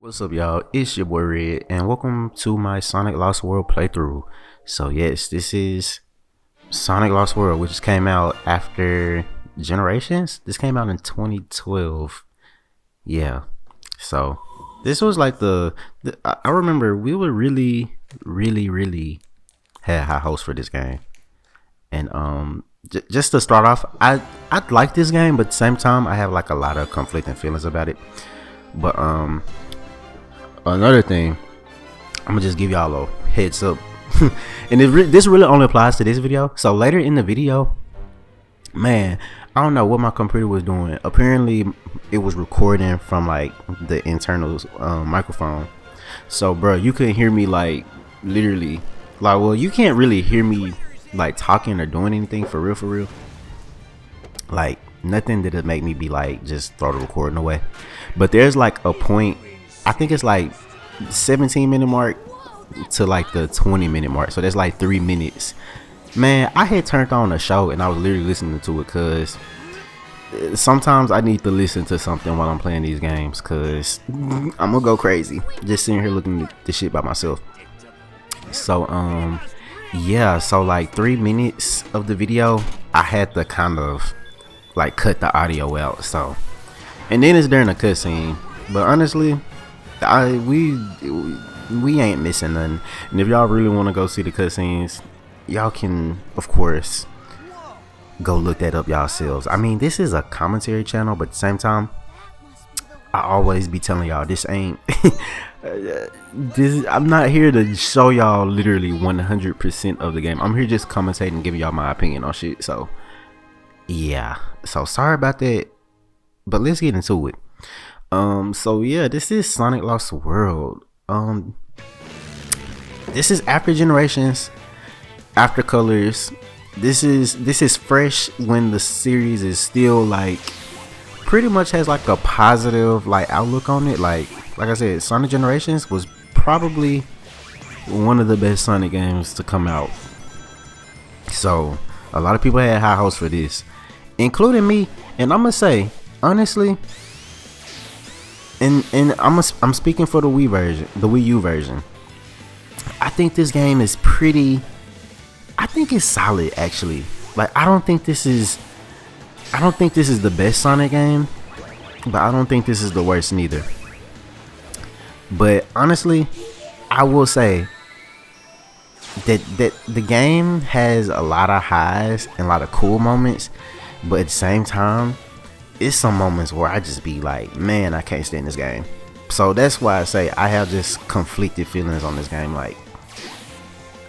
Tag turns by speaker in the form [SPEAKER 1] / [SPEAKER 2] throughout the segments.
[SPEAKER 1] What's up, y'all? It's your boy Red, and welcome to my Sonic Lost World playthrough. So, yes, this is Sonic Lost World, which came out after Generations. This came out in 2012. Yeah. So, this was like I remember we were really had high hopes for this game. And just to start off, I like this game, but at the same time, I have like a lot of conflicting feelings about it. But another thing, I'm gonna just give y'all a heads up. And this really only applies to this video. So later in the video, man, I don't know what my computer was doing. Apparently it was recording from like the internal microphone. So bro, you couldn't hear me like literally, like, well, you can't really hear me like talking or doing anything for real, like nothing that'll make me be like just throw the recording away. But there's like a point, I think it's like 17-minute mark to like the 20-minute mark, so that's like 3 minutes. Man, I had turned on a show and I was literally listening to it because sometimes I need to listen to something while I'm playing these games, because I'm gonna go crazy just sitting here looking at this shit by myself. So yeah, so like 3 minutes of the video I had to kind of like cut the audio out. So, and then it's during a cutscene, but honestly, we ain't missing nothing. And if y'all really want to go see the cutscenes, y'all can of course go look that up yourselves. I mean, this is a commentary channel, but at the same time, I always be telling y'all this ain't I'm not here to show y'all literally 100% of the game. I'm here just commentating and giving y'all my opinion on shit. So yeah, so sorry about that, but let's get into it. So yeah, this is Sonic Lost World. This is after Generations, after Colors. This is fresh when the series is still like pretty much has like a positive like outlook on it. Like I said, Sonic Generations was probably one of the best Sonic games to come out. So a lot of people had high hopes for this, including me. And I'm gonna say honestly, and I'm speaking for the Wii U version. I think this game is pretty. I think it's solid actually. Like I don't think this is the best Sonic game, but I don't think this is the worst neither. But honestly, I will say that the game has a lot of highs and a lot of cool moments, but at the same time, it's some moments where I just be like, man, I can't stand this game. So that's why I say I have just conflicted feelings on this game. Like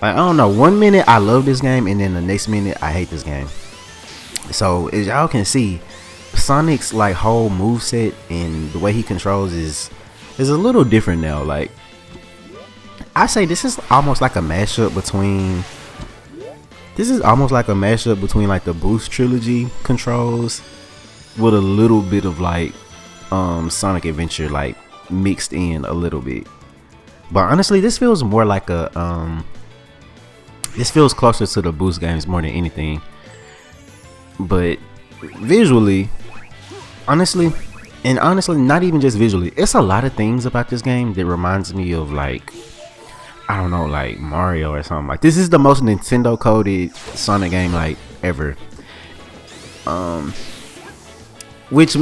[SPEAKER 1] I don't know, 1 minute I love this game and then the next minute I hate this game. So as y'all can see, Sonic's like whole moveset and the way he controls is a little different now. Like I say this is almost like a mashup between like the Boost trilogy controls with a little bit of like Sonic Adventure like mixed in a little bit. But honestly, this feels more like a this feels closer to the Boost games more than anything. But visually, honestly, not even just visually, it's a lot of things about this game that reminds me of like, I don't know, like Mario or something. Like this is the most Nintendo coded Sonic game like ever. Which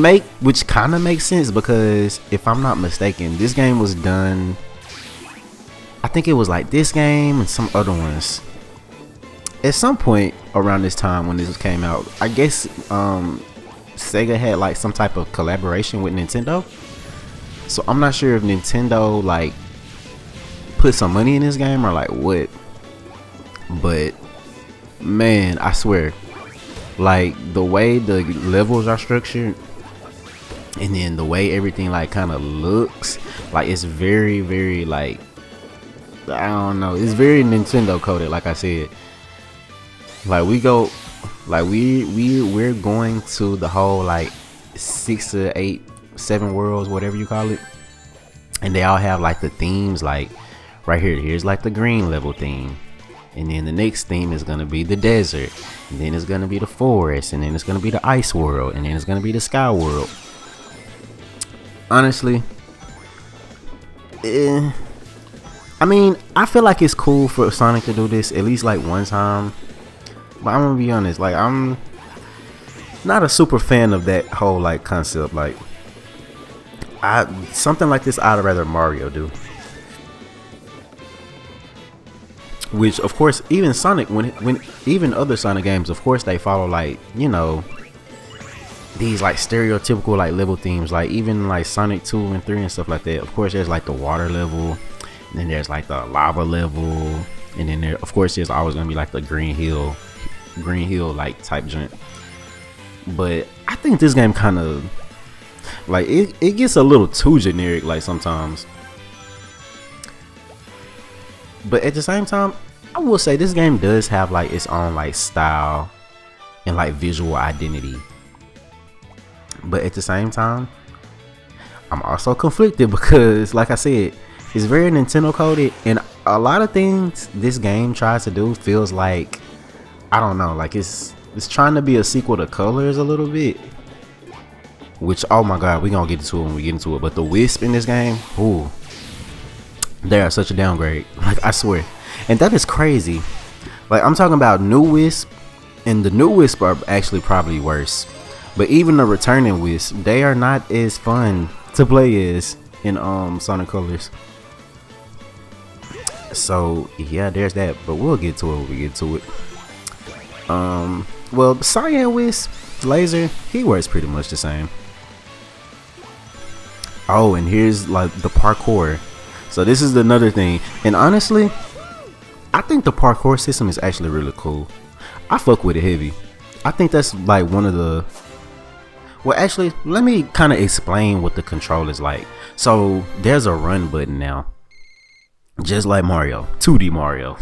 [SPEAKER 1] kind of makes sense, because if I'm not mistaken, this game was done, I think it was like this game and some other ones at some point around this time when this came out. I guess Sega had like some type of collaboration with Nintendo, so I'm not sure if Nintendo like put some money in this game or like what. But man, I swear, like the way the levels are structured and then the way everything like kind of looks, like it's very like, I don't know, it's very Nintendo coded. Like I said, like we're going to the whole like 6 to 8, 7 worlds, whatever you call it, and they all have like the themes. Like right here's like the green level theme, and then the next theme is gonna be the desert, and then it's gonna be the forest, and then it's gonna be the ice world, and then it's gonna be the sky world. Honestly, eh, I mean, I feel like it's cool for Sonic to do this at least like one time. But I'm gonna be honest, like I'm not a super fan of that whole like concept. Like, something like this I'd rather Mario do. Which of course, even Sonic, when even other Sonic games, of course they follow like, you know, these like stereotypical like level themes. Like even like Sonic 2 and 3 and stuff like that. Of course there's like the water level, and then there's like the lava level, and then there of course there's always gonna be like the green hill like type joint. But I think this game kind of like it gets a little too generic like sometimes. But at the same time, I will say this game does have like its own like style and like visual identity. But at the same time, I'm also conflicted because, like I said, it's very Nintendo coded, and a lot of things this game tries to do feels like, I don't know, like it's trying to be a sequel to Colors a little bit. Which, oh my god, we gonna get into it when we get into it. But the Wisp in this game, ooh, they are such a downgrade. Like, I swear. And that is crazy. Like, I'm talking about new Wisp, and the new Wisp are actually probably worse. But even the returning Wisp, they are not as fun to play as in Sonic Colors. So yeah, there's that. But we'll get to it when we get to it. Well, Cyan Wisp, Laser, he works pretty much the same. Oh, and here's like the parkour. So this is another thing, and honestly, I think the parkour system is actually really cool. I fuck with it heavy. I think that's like one of the, well, actually, let me kind of explain what the control is like. So there's a run button now, just like Mario, 2D Mario.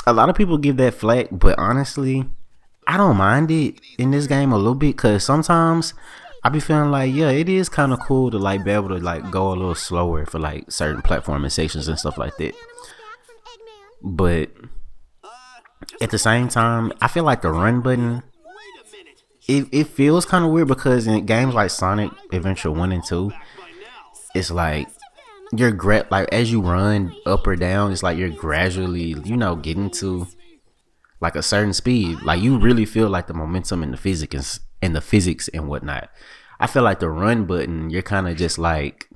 [SPEAKER 1] A lot of people give that flack, but honestly, I don't mind it in this game a little bit, because sometimes I be feeling like, yeah, it is kind of cool to like be able to like go a little slower for like certain platforming sections and stuff like that. But at the same time, I feel like the run button, it feels kind of weird, because in games like Sonic Adventure 1 and 2, it's like you're like as you run up or down, it's like you're gradually, you know, getting to like a certain speed. Like you really feel like the momentum and the physics and whatnot. I feel like the run button, you're kind of just like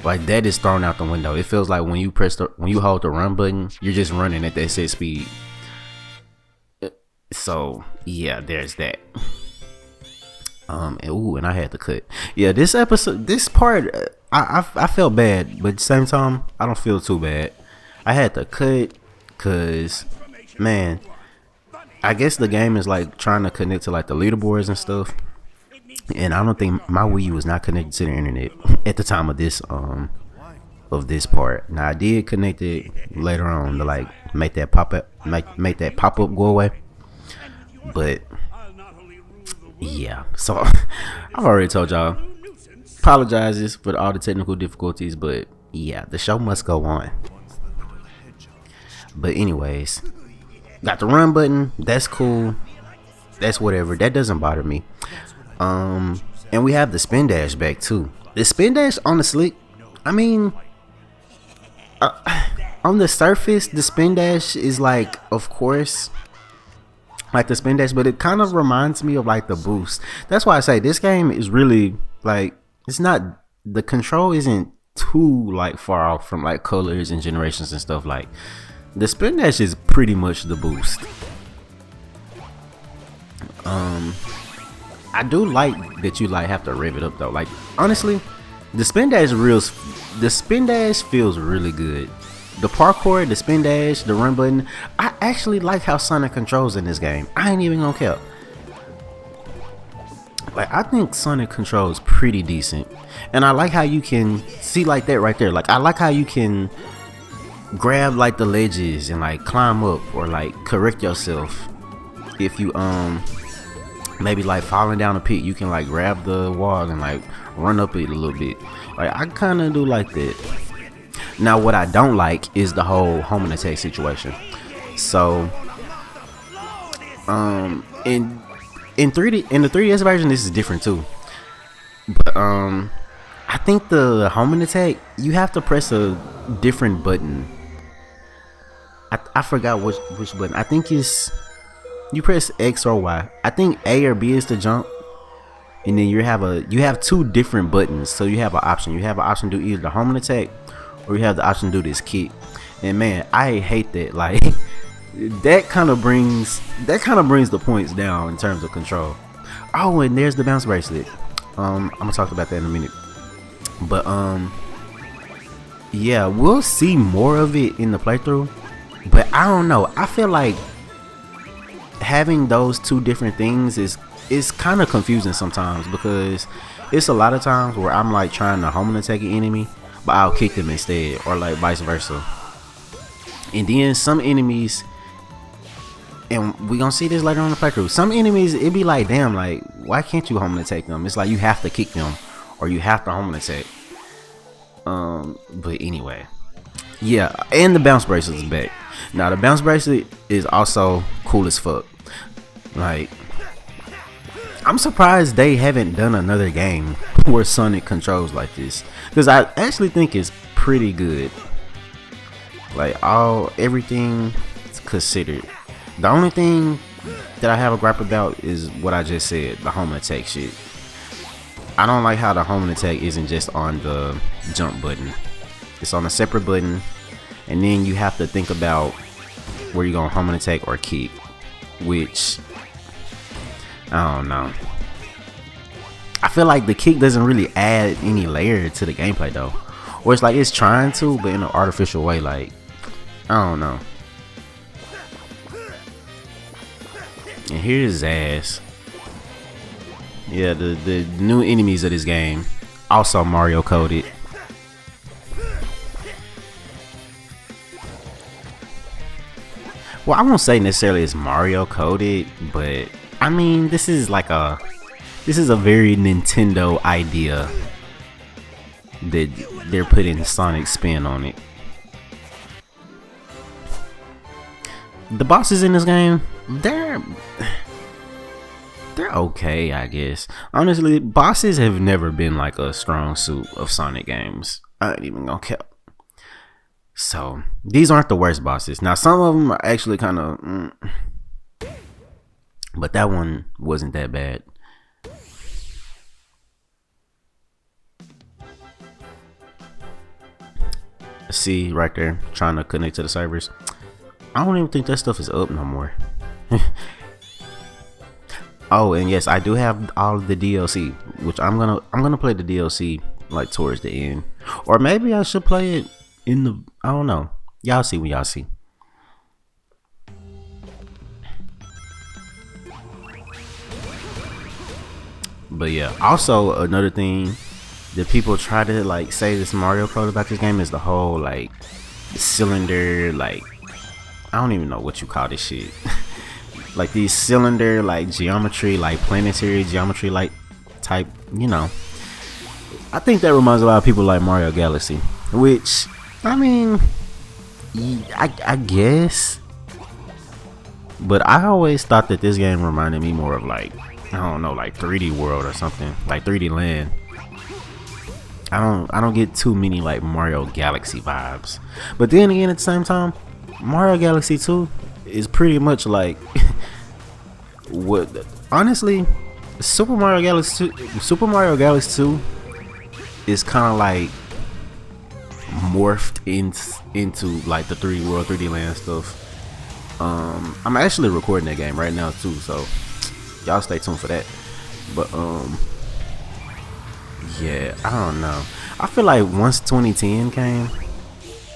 [SPEAKER 1] that is thrown out the window. It feels like when you hold the run button, you're just running at that set speed. So yeah, there's that. And I had to cut. Yeah, this part, I felt bad, but at the same time, I don't feel too bad. I had to cut, cause man, I guess the game is like trying to connect to like the leaderboards and stuff, and I don't think my Wii U was not connected to the internet at the time of this part. Now I did connect it later on to like make that pop up go away, but yeah. So I've already told y'all, apologizes for all the technical difficulties, but yeah, the show must go on. But anyways, got the run button, that's cool, that's whatever, that doesn't bother me. And we have the spin dash back too. The spin dash, honestly, I mean, on the surface, the spin dash is like, of course, like the spin dash, but it kind of reminds me of like the boost. That's why I say this game is really like, it's not, the control isn't too like far off from like Colors and Generations and stuff. Like the spin dash is pretty much the boost. I do like that you like have to rev it up though. Like honestly, the spin dash feels really good. The parkour, the spin dash, the run button, I actually like how Sonic controls in this game. I ain't even gonna care. Like I think Sonic controls pretty decent, and I like how you can see like that right there. Like I like how you can grab like the ledges and like climb up, or like correct yourself if you maybe like falling down a pit. You can like grab the wall and like run up it a little bit. Like I kind of do like that. Now what I don't like is the whole homing attack situation. So in the 3DS version, this is different too. But I I think the homing attack, you have to press a different button. I forgot which button. I think it's you press X or Y. I think A or B is to jump, and then you have two different buttons. So you have an option. You have an option to do either the homing attack, or you have the option to do this kick. And man, I hate that. Like that kind of brings the points down in terms of control. Oh, and there's the bounce bracelet. I'm gonna talk about that in a minute. But yeah, we'll see more of it in the playthrough. But I don't know. I feel like having those two different things is kind of confusing sometimes, because it's a lot of times where I'm like trying to home attack an enemy, but I'll kick them instead, or like vice versa. And then some enemies, and we gonna see this later on in the playthrough, some enemies it be like, damn, like why can't you home attack them? It's like you have to kick them or you have to home attack. But anyway, yeah, and the bounce bracelet is back. Now the bounce bracelet is also cool as fuck. Like, I'm surprised they haven't done another game where Sonic controls like this, because I actually think it's pretty good. Like everything considered. The only thing that I have a gripe about is what I just said, the home attack shit. I don't like how the home attack isn't just on the jump button. It's on a separate button, and then you have to think about where you're gonna home attack or kick, which I don't know. I feel like the kick doesn't really add any layer to the gameplay though, or it's like it's trying to, but in an artificial way. Like, I don't know. And here's Zazz. Yeah, the new enemies of this game, also Mario coded. Well, I won't say necessarily it's Mario coded, but I mean this is a very Nintendo idea that they're putting Sonic spin on it. The bosses in this game, they're okay, I guess. Honestly, bosses have never been like a strong suit of Sonic games. I ain't even gonna cap. So these aren't the worst bosses. Now some of them are actually kind of, but that one wasn't that bad. See right there, trying to connect to the servers. I don't even think that stuff is up no more. Oh, and yes, I do have all of the DLC, which I'm gonna play the DLC like towards the end, or maybe I should play it in the, I don't know. Y'all see when y'all see. But yeah, also another thing that people try to like say this Mario code about this game is the whole like cylinder, like I don't even know what you call this shit. Like these cylinder like geometry, like planetary geometry like type, you know. I think that reminds a lot of people like Mario Galaxy, which I mean, I guess, but I always thought that this game reminded me more of like, I don't know, like 3D World or something, like 3D Land. I don't get too many like Mario Galaxy vibes, but then again at the same time, Mario Galaxy 2 is pretty much like what, honestly, Super Mario Galaxy 2 is kind of like morphed into like the 3D World, 3D Land stuff. I'm actually recording that game right now too, so y'all stay tuned for that. But yeah, I don't know. I feel like once 2010 came,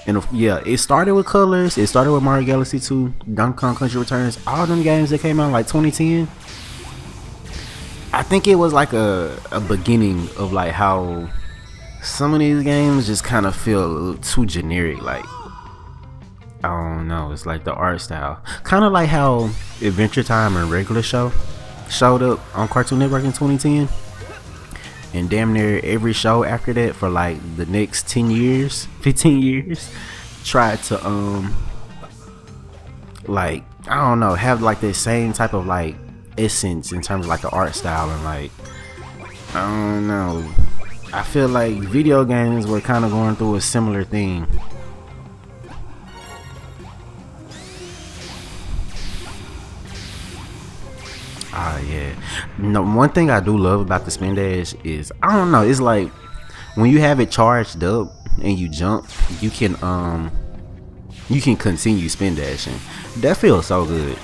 [SPEAKER 1] and yeah, it started with Colors, it started with Mario Galaxy 2, Donkey Kong Country Returns, all them games that came out like 2010. I think it was like a beginning of like how some of these games just kind of feel a little too generic. Like, I don't know, it's like the art style, kind of like how Adventure Time and Regular Show showed up on Cartoon Network in 2010, and damn near every show after that for like the next 10 years, 15 years tried to like, I don't know, have like the same type of like essence in terms of like the art style, and like, I don't know, I feel like video games were kind of going through a similar thing. Ah, yeah. No, one thing I do love about the spin dash is, I don't know, it's like when you have it charged up and you jump, you can continue spin dashing. That feels so good.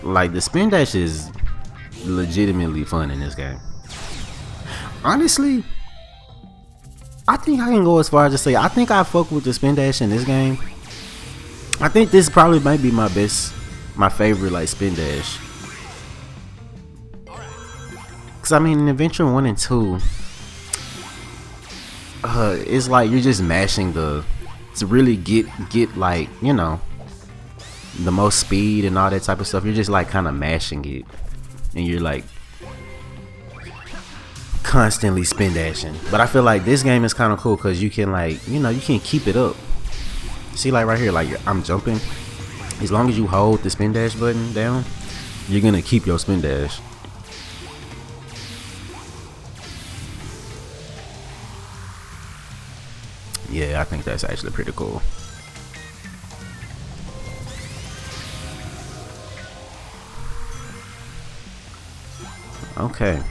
[SPEAKER 1] Like, the spin dash is legitimately fun in this game. Honestly, I think I can go as far as to say I think I fuck with the spin dash in this game. I think this probably might be my favorite like spin dash. Cause I mean, in Adventure 1 and 2, it's like you're just mashing to really get like, you know, the most speed and all that type of stuff. You're just like kind of mashing it, and you're like constantly spin dashing. But I feel like this game is kind of cool because you can, like, you know, you can keep it up. See, like right here, like I'm jumping. As long as you hold the spin dash button down, you're gonna keep your spin dash. Yeah, I think that's actually pretty cool. Okay.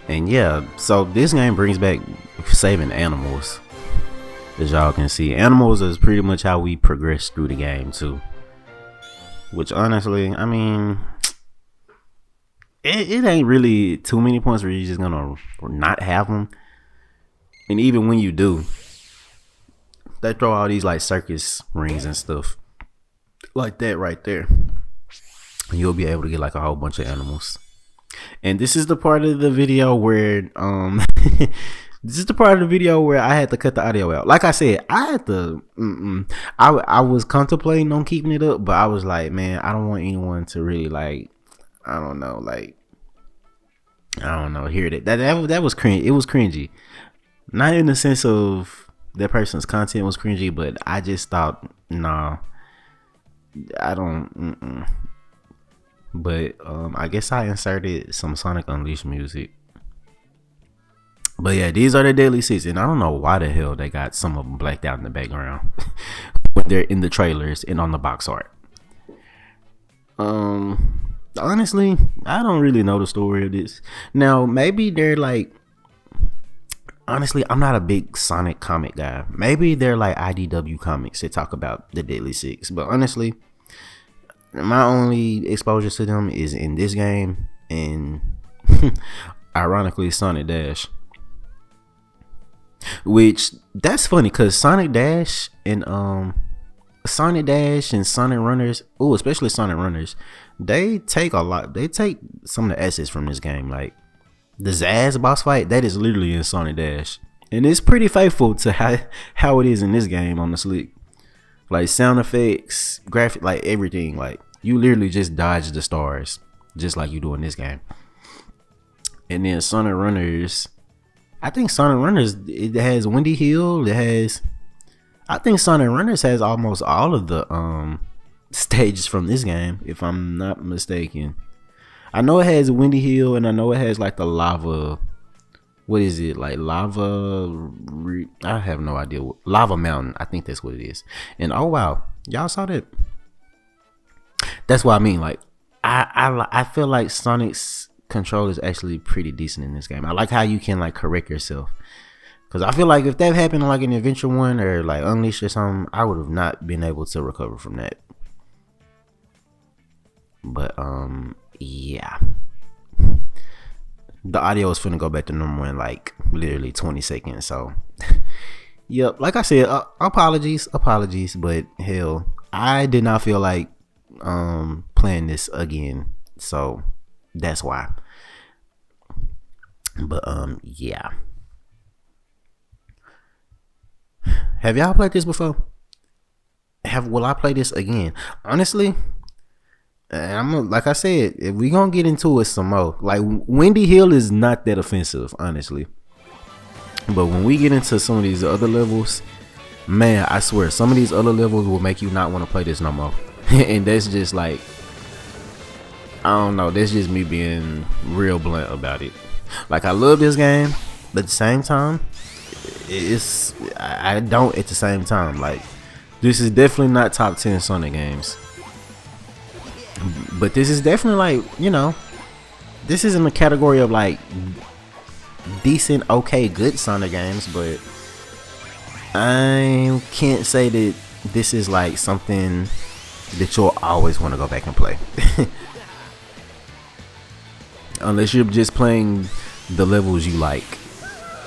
[SPEAKER 1] And yeah, so this game brings back saving animals. As y'all can see, animals is pretty much how we progress through the game too. Which honestly, I mean, it ain't really too many points where you're just gonna not have them. And even when you do, they throw all these like circus rings and stuff like that right there. And you'll be able to get like a whole bunch of animals. And this is the part of the video where this is the part of the video where I had to cut the audio out. Like I said, I had to I was contemplating on keeping it up, but I was like, man, I don't want anyone to really like, I don't know, hear that was cringe. It was cringy. Not in the sense of that person's content was cringy, but I just thought, nah, I don't. But I guess I inserted some Sonic Unleashed music. But yeah, these are the Deadly Six, and I don't know why the hell they got some of them blacked out in the background when they're in the trailers and on the box art. Honestly, I don't really know the story of this. Now, maybe they're like, honestly, I'm not a big Sonic comic guy. Maybe they're like IDW comics that talk about the Deadly Six. But honestly, my only exposure to them is in this game and ironically Sonic Dash. Which, that's funny because Sonic Dash and Sonic Runners, especially Sonic Runners, they take some of the assets from this game. Like the Zazz boss fight, that is literally in Sonic Dash, and it's pretty faithful to how it is in this game, honestly. Like sound effects, graphic, like everything. Like you literally just dodge the stars just like you do in this game. And then Sonic Runners, I think Sonic Runners, it has Windy Hill. I think Sonic Runners has almost all of the stages from this game, if I'm not mistaken. I know it has Windy Hill, and I know it has like the lava. What is it, like lava? I have no idea. Lava Mountain, I think that's what it is. And oh wow, y'all saw that? That's what I mean. Like I feel like Sonic's control is actually pretty decent in this game. I like how you can like correct yourself, because I feel like if that happened like in Adventure 1 or like Unleashed or something, I would have not been able to recover from that. But yeah, the audio is finna go back to normal in like literally 20 seconds. So yep, like I said, apologies, but hell, I did not feel like playing this again, so that's why. But yeah, have y'all played this before? Will I play this again? Honestly, like I said, if we gonna get into it some more, like Windy Hill is not that offensive, honestly. But when we get into some of these other levels, man, I swear some of these other levels will make you not want to play this no more. And that's just like, I don't know. That's just me being real blunt about it. Like, I love this game, but at the same time, I don't at the same time. Like, this is definitely not top 10 Sonic games, but this is definitely, like, you know, this is in the category of like decent, okay, good Sonic games. But I can't say that this is like something that you'll always want to go back and play. Unless you're just playing the levels you like,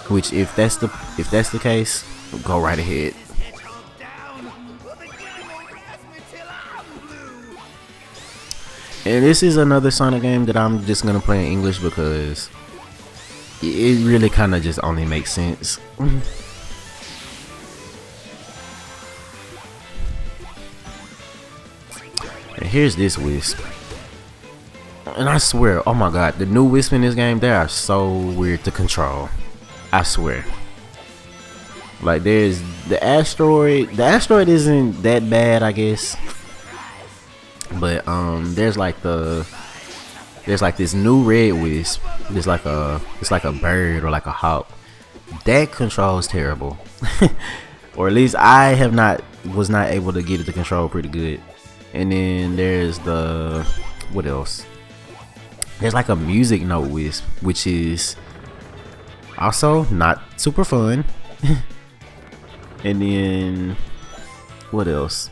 [SPEAKER 1] which if that's the case, go right ahead. And this is another Sonic game that I'm just gonna play in English because it really kind of just only makes sense. And here's this Wisp. And I swear, oh my god, the new Wisp in this game, they are so weird to control. I swear. Like, there's the asteroid. The asteroid isn't that bad, I guess. But there's like this new red Wisp. It's like a bird or like a hawk. That controls terrible. Or at least I was not able to get it to control pretty good. And then there's the, what else? There's like a music note Wisp, which is also not super fun. And then what else?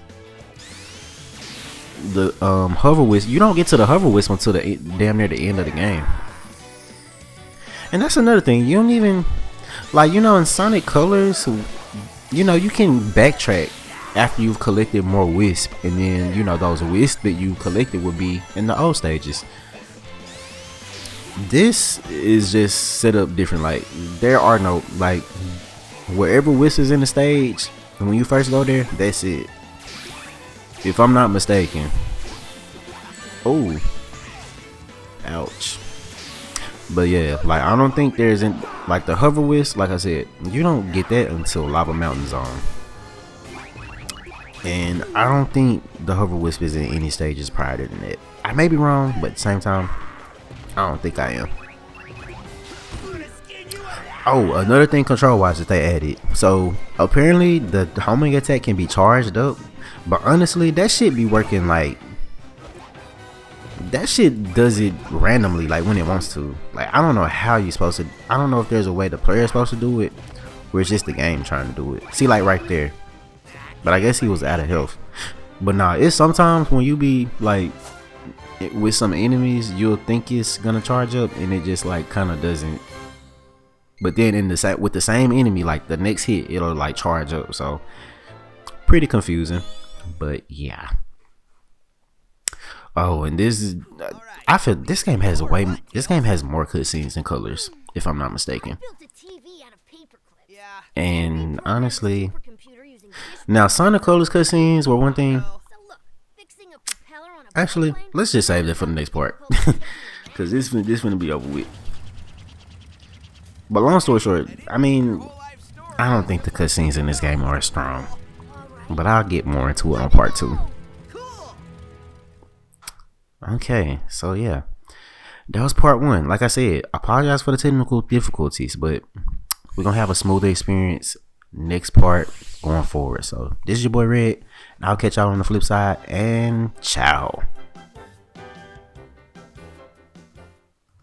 [SPEAKER 1] The hover Wisp. You don't get to the hover Wisp until the damn near the end of the game. And that's another thing. You don't even, like, you know, in Sonic Colors, you know, you can backtrack after you've collected more Wisp, and then, you know, those Wisp that you collected would be in the old stages. This is just set up different. Like, there are no, like, wherever Wisp is in the stage, and when you first go there, that's it, if I'm not mistaken. Oh, ouch. But yeah, like, I don't think there's like the hover Wisp, like I said, you don't get that until Lava Mountain Zone. And I don't think the hover Wisp is in any stages prior to that. I may be wrong, but at the same time, I don't think I am. Oh, another thing control wise that they added. So apparently the homing attack can be charged up, but honestly, that shit be working like, that shit does it randomly, like when it wants to. Like, I don't know how you're supposed to, I don't know if there's a way the player is supposed to do it, or it's just the game trying to do it. See, like right there. But I guess he was out of health. But nah, it's sometimes when you be like with some enemies, you'll think it's gonna charge up, and it just like kind of doesn't. But then in the with the same enemy, like the next hit, it'll like charge up. So pretty confusing. But yeah. Oh, and this is, I feel this game has more cutscenes than Colors, if I'm not mistaken. And honestly, now Sonic Colors cutscenes were one thing. Actually, let's just save that for the next part, because this gonna be over with. But long story short, I mean, I don't think the cutscenes in this game are as strong, but I'll get more into it on part 2. Okay, so yeah, that was part 1. Like I said, I apologize for the technical difficulties, but we're gonna have a smoother experience next part going forward. So this is your boy Red, and I'll catch y'all on the flip side, and ciao.